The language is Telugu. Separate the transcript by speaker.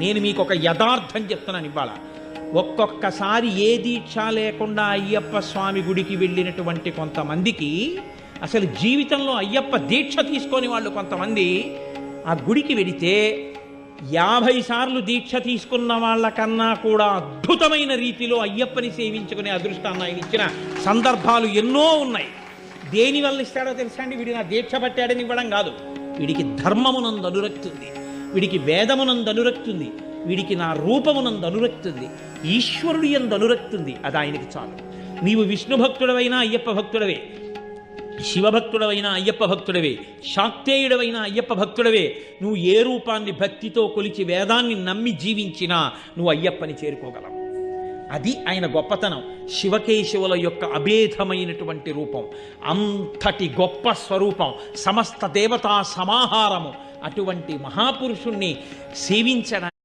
Speaker 1: నేను మీకు ఒక యథార్థం చెప్తున్నాను ఇవాళ. ఒక్కొక్కసారి ఏ దీక్ష లేకుండా అయ్యప్ప స్వామి గుడికి వెళ్ళినటువంటి కొంతమందికి అసలు జీవితంలో అయ్యప్ప దీక్ష తీసుకొని వాళ్ళు కొంతమంది ఆ గుడికి వెడితే 50 సార్లు దీక్ష తీసుకున్న వాళ్ళకన్నా కూడా అద్భుతమైన రీతిలో అయ్యప్పని సేవించుకునే అదృష్టాన్ని ఆయన ఇచ్చిన సందర్భాలు ఎన్నో ఉన్నాయి. దేనివల్ల ఇస్తాడో తెలుసా అండి? వీడి నా దీక్ష పట్టాడని ఇవ్వడం కాదు. వీడికి ధర్మమునందు అనురక్తి ఉంది, వీడికి వేదమునందు అనురక్తి ఉంది, వీడికి నా రూపమునందు అనురక్తి ఉంది, ఈశ్వరుడి యందు అనురక్తి ఉంది. అది ఆయనకి చాలు. నీవు విష్ణు భక్తుడవైనా అయ్యప్ప భక్తుడవే, శివభక్తుడవైనా అయ్యప్ప భక్తుడవే, శాక్తేయుడవైనా అయ్యప్ప భక్తుడవే. నువ్వు ఏ రూపాన్ని భక్తితో కొలిచి వేదాన్ని నమ్మి జీవించినా నువ్వు అయ్యప్పని చేరుకోగలవు. అది ఆయన గొప్పతనం. శివకేశవుల యొక్క అభేదమైనటువంటి రూపం, అంతటి గొప్ప స్వరూపం, సమస్త దేవతా సమాహారము. అటువంటి మహాపురుషుణ్ణి సేవించడానికి